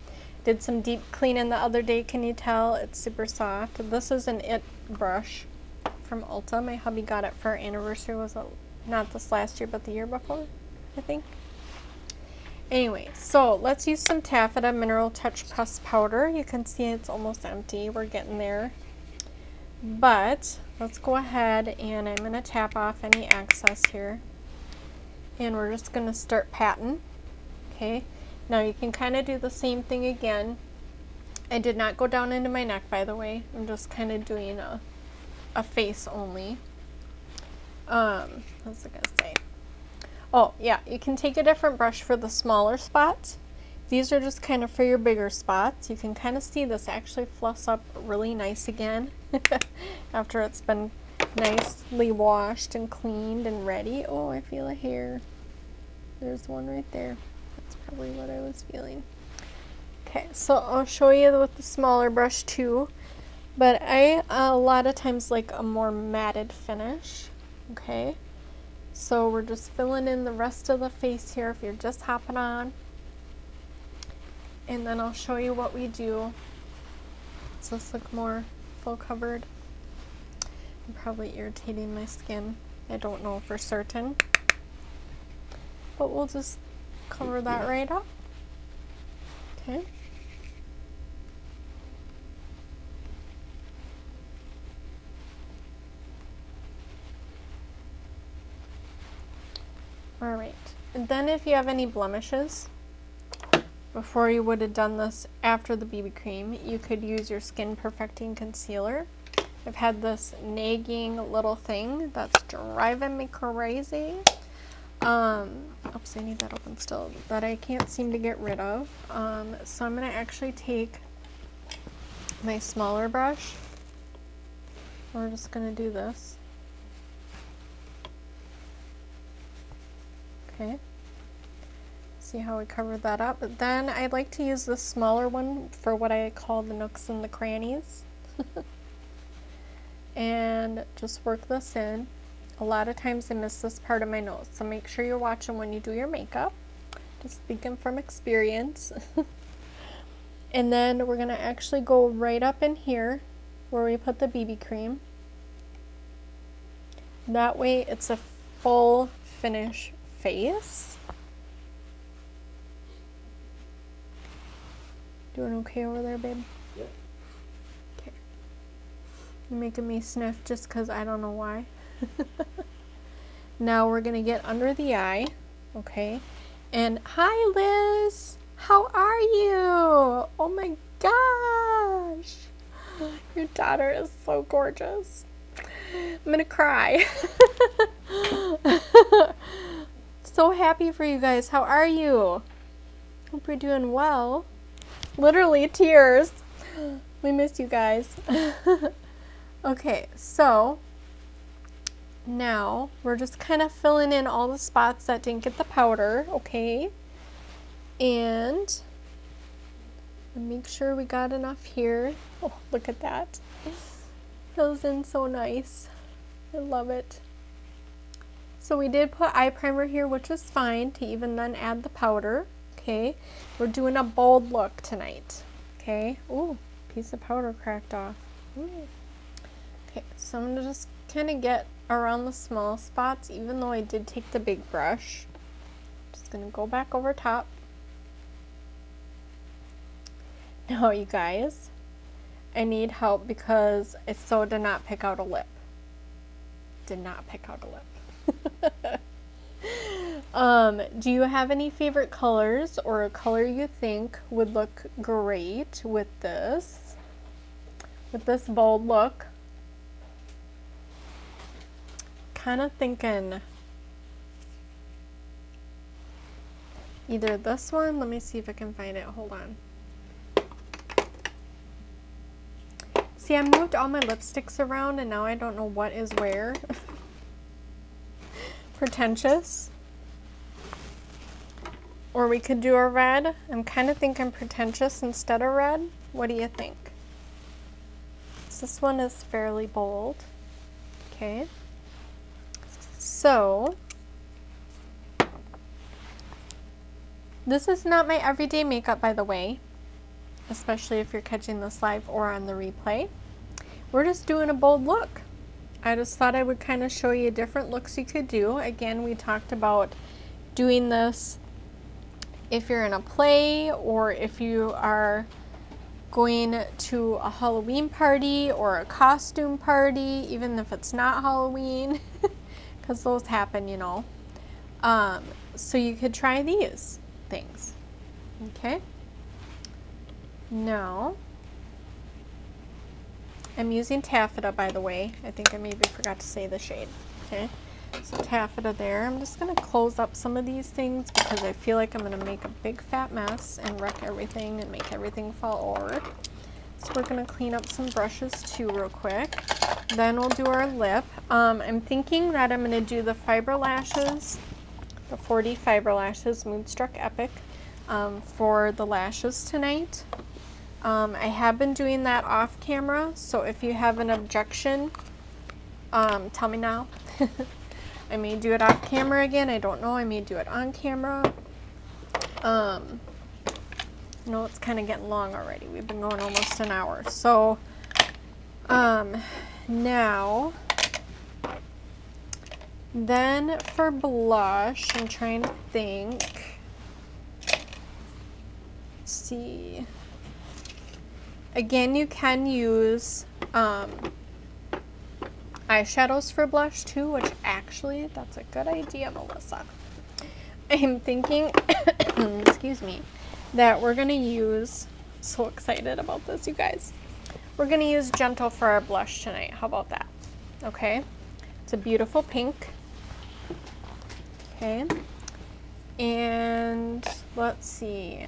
Did some deep cleaning the other day, can you tell? It's super soft. This is an It brush from Ulta. My hubby got it for our anniversary. Was it not this last year but the year before, I think. Anyway, so let's use some Taffeta Mineral Touch Press powder. You can see it's almost empty. We're getting there. But let's go ahead and I'm going to tap off any excess here. And we're just going to start patting. Okay, now you can kind of do the same thing again. I did not go down into my neck, by the way. I'm just kind of doing a face only. What was I gonna say? Oh yeah, you can take a different brush for the smaller spots. These are just kind of for your bigger spots. You can kind of see this actually fluffs up really nice again after it's been nicely washed and cleaned and ready. Oh, I feel a hair. There's one right there. That's probably what I was feeling. Okay, so I'll show you with the smaller brush too. But I a lot of times like a more matted finish. Okay, so we're just filling in the rest of the face here if you're just hopping on. And then I'll show you what we do. Does this look more full covered? I'm probably irritating my skin. I don't know for certain. But we'll just cover that right up. Okay. Alright, and then if you have any blemishes, before you would have done this after the BB cream, you could use your Skin Perfecting Concealer. I've had this nagging little thing that's driving me crazy. Oops, I need that open still, that I can't seem to get rid of. So I'm going to actually take my smaller brush. We're just going to do this. Okay, see how we covered that up. But then I like to use this smaller one for what I call the nooks and the crannies. And just work this in. A lot of times I miss this part of my nose, so make sure you're watching when you do your makeup. Just speaking from experience. And then we're going to actually go right up in here where we put the BB cream. That way it's a full finish face. Doing okay over there, babe? Yep. Okay. You're making me sniff just because I don't know why. Now we're going to get under the eye. Okay. And hi, Liz. How are you? Oh my gosh. Your daughter is so gorgeous. I'm going to cry. so happy for you guys. How are you? Hope you're doing well. Literally tears. We miss you guys. Okay, so now we're just kind of filling in all the spots that didn't get the powder, okay? And make sure we got enough here. Oh, look at that. Fills in so nice. I love it. So we did put eye primer here, which is fine to even then add the powder. Okay, we're doing a bold look tonight. Okay, ooh, piece of powder cracked off. Ooh. Okay, so I'm gonna just kind of get around the small spots, even though I did take the big brush. Just gonna go back over top. Now, you guys, I need help because I so did not pick out a lip. Did not pick out a lip. Do you have any favorite colors or a color you think would look great with this bold look? Kind of thinking either this one, let me see if I can find it, hold on. See, I moved all my lipsticks around and now I don't know what is where. Pretentious. Or we could do a red. I'm kind of thinking pretentious instead of red. What do you think? So this one is fairly bold. Okay. So, this is not my everyday makeup, by the way, especially if you're catching this live or on the replay. We're just doing a bold look. I just thought I would kind of show you different looks you could do. Again, we talked about doing this if you're in a play or if you are going to a Halloween party or a costume party, even if it's not Halloween, because those happen, you know. So you could try these things. Okay. Now, I'm using Taffeta, by the way. I think I maybe forgot to say the shade. Okay, so Taffeta there. I'm just going to close up some of these things because I feel like I'm going to make a big fat mess and wreck everything and make everything fall over. So we're going to clean up some brushes too real quick. Then we'll do our lip. I'm thinking that I'm going to do the fiber lashes, the 40 fiber lashes, Moodstruck Epic, for the lashes tonight. I have been doing that off camera, so if you have an objection, tell me now. I may do it off camera again. I don't know. I may do it on camera. No, it's kind of getting long already. We've been going almost an hour. So, now, then for blush, I'm trying to think. Let's see. Again, you can use eyeshadows for blush too, which actually, that's a good idea, Melissa. I'm thinking, excuse me, that we're going to use, so excited about this, you guys. We're going to use Gentle for our blush tonight. How about that? Okay. It's a beautiful pink. Okay. And let's see.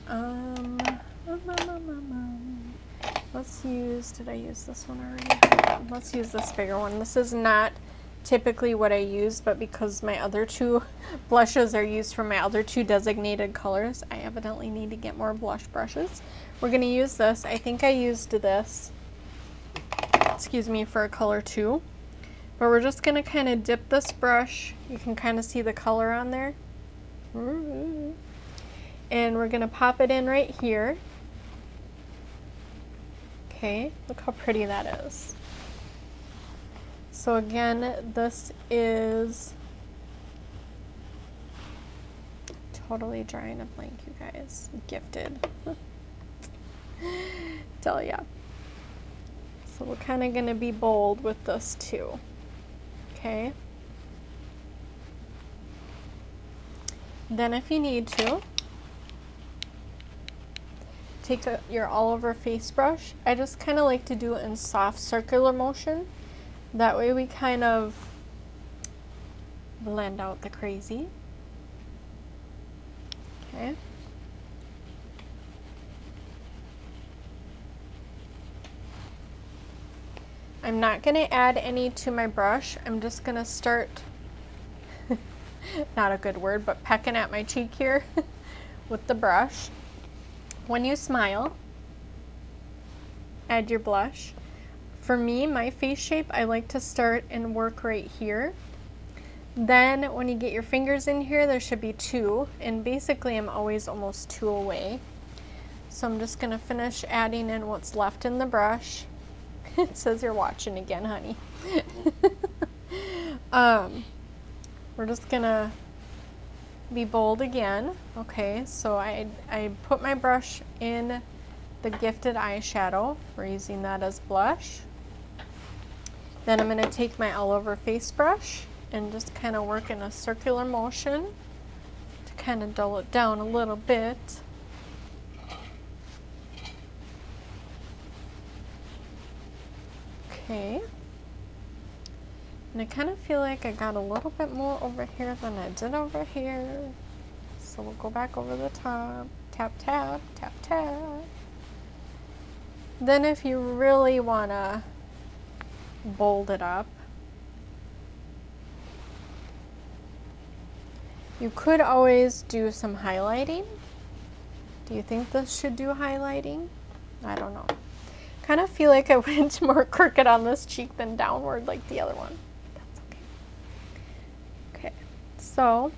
Let's use, did I use this one already? Let's use this bigger one. This is not typically what I use, but because my other two blushes are used for my other two designated colors, I evidently need to get more blush brushes. We're going to use this. I think I used this, excuse me, for a color 2. But we're just going to kind of dip this brush. You can kind of see the color on there. And we're going to pop it in right here. Okay, look how pretty that is. So again, this is totally drawing a blank, you guys. Gifted. Tell ya. So we're kind of going to be bold with this too. Okay. Then if you need to, take your all over face brush. I just kind of like to do it in soft circular motion. That way we kind of blend out the crazy. Okay. I'm not going to add any to my brush. I'm just going to start, not a good word, but pecking at my cheek here with the brush. When you smile, add your blush. For me, my face shape, I like to start and work right here. Then when you get your fingers in here, there should be 2, and basically I'm always almost 2 away. So I'm just gonna finish adding in what's left in the brush. It says you're watching again, honey. We're just gonna be bold again. Okay, so I put my brush in the Gifted eyeshadow. We're using that as blush. Then I'm going to take my all over face brush and just kind of work in a circular motion to kind of dull it down a little bit. Okay. And I kind of feel like I got a little bit more over here than I did over here. So we'll go back over the top. Tap, tap, tap, tap. Then if you really want to bold it up, you could always do some highlighting. Do you think this should do highlighting? I don't know. Kind of feel like I went more crooked on this cheek than downward like the other one. That's okay. Okay, so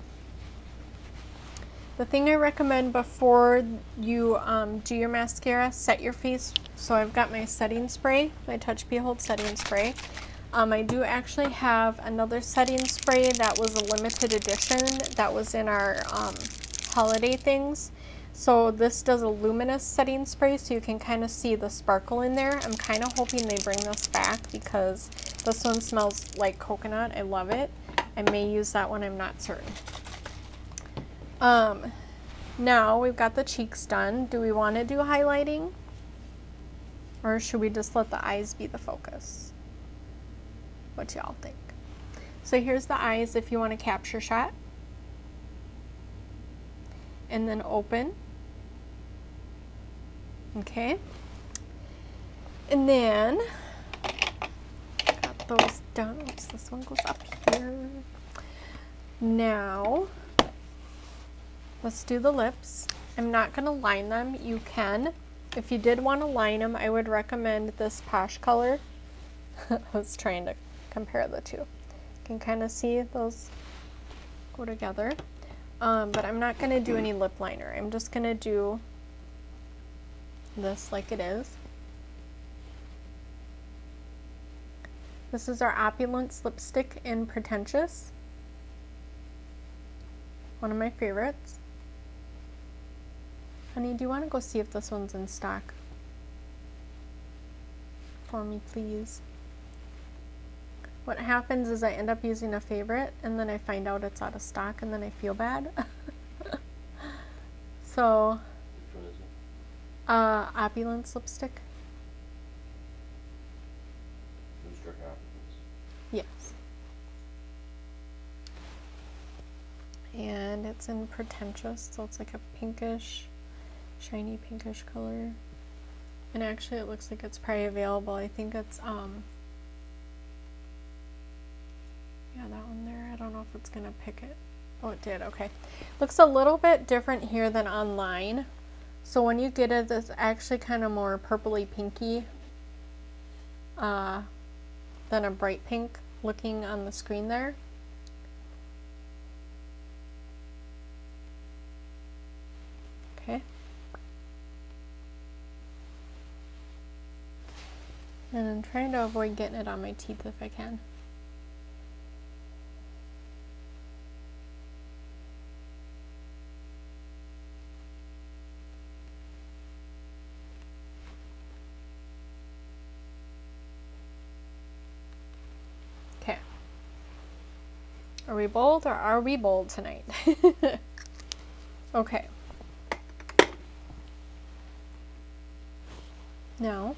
the thing I recommend before you do your mascara, set your face. So I've got my setting spray, my Touch Behold setting spray. I do actually have another setting spray that was a limited edition that was in our holiday things. So this does a luminous setting spray, so you can kind of see the sparkle in there. I'm kind of hoping they bring this back because this one smells like coconut. I love it. I may use that one, I'm not certain. Now we've got the cheeks done. Do we want to do highlighting? Or should we just let the eyes be the focus? What y'all think? So here's the eyes if you want a capture shot. And then open. Okay. And then, got those done. Oops, this one goes up here. Now, let's do the lips. I'm not going to line them. You can. If you did want to line them, I would recommend this Posh color. I was trying to compare the two. You can kind of see those go together. But I'm not going to do any lip liner. I'm just going to do this like it is. This is our Opulence lipstick in Pretentious. One of my favorites. Honey, do you want to go see if this one's in stock? For me, please. What happens is I end up using a favorite and then I find out it's out of stock and then I feel bad. So, Which one is it? Opulence lipstick. Moodstruck Addiction. Yes. And it's in Pretentious, so it's like a pinkish, shiny pinkish color. And actually it looks like it's probably available. I think it's, yeah, that one there. I don't know if it's going to pick it. Oh, it did. Okay. Looks a little bit different here than online. So when you get it, it's actually kind of more purpley pinky than a bright pink looking on the screen there. Okay. And I'm trying to avoid getting it on my teeth if I can. Okay. Are we bold or are we bold tonight? Okay. Now,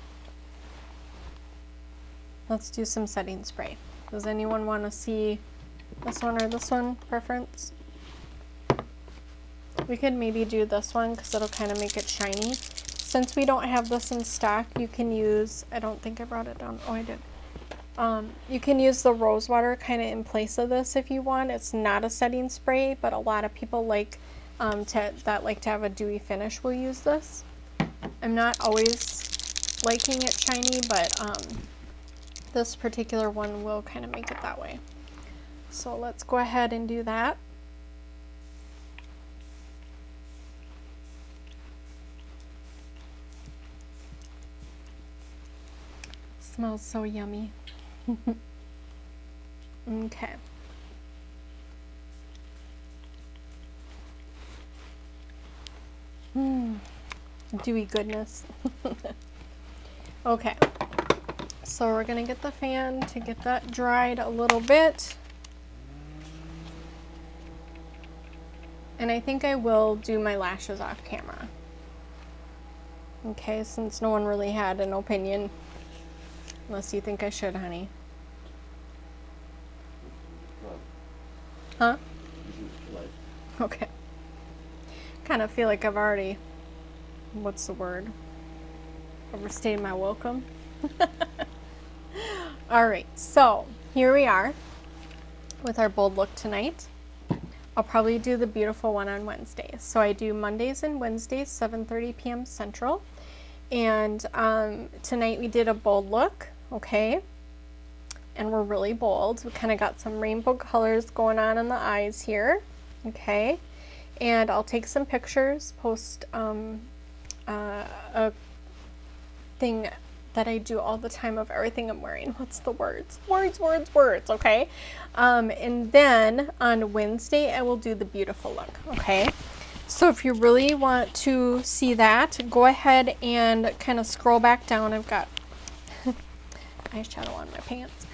let's do some setting spray. Does anyone want to see this one or this one preference? We could maybe do this one because it'll kind of make it shiny. Since we don't have this in stock, you can use, I don't think I brought it down. Oh, I did. You can use the rose water kind of in place of this if you want. It's not a setting spray, but a lot of people like like to have a dewy finish will use this. I'm not always liking it shiny, but this particular one will kind of make it that way. So let's go ahead and do that. Smells so yummy. Okay. Dewy goodness. Okay. So we're gonna get the fan to get that dried a little bit. And I think I will do my lashes off camera. Okay, since no one really had an opinion. Unless you think I should, honey. Huh? Okay. Kind of feel like I've already, what's the word? Overstayed my welcome. All right, so here we are with our bold look tonight. I'll probably do the beautiful one on Wednesdays. So I do Mondays and Wednesdays, 7:30 p.m. Central. And tonight we did a bold look, okay? And we're really bold. We kind of got some rainbow colors going on in the eyes here, okay? And I'll take some pictures, post a thing that I do all the time of everything I'm wearing. What's the words? Words, okay? And then on Wednesday, I will do the beautiful look, okay? So if you really want to see that, go ahead and kind of scroll back down. I've got eyeshadow on my pants.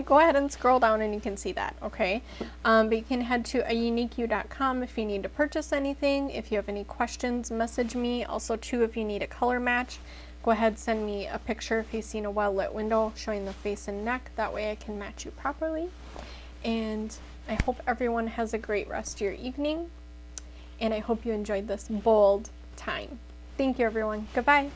Go ahead and scroll down and you can see that, okay? But you can head to auniqueyou.com if you need to purchase anything. If you have any questions, message me. Also, too, if you need a color match, go ahead, send me a picture if you've seen a well-lit window showing the face and neck. That way I can match you properly. And I hope everyone has a great rest of your evening. And I hope you enjoyed this bold time. Thank you, everyone. Goodbye.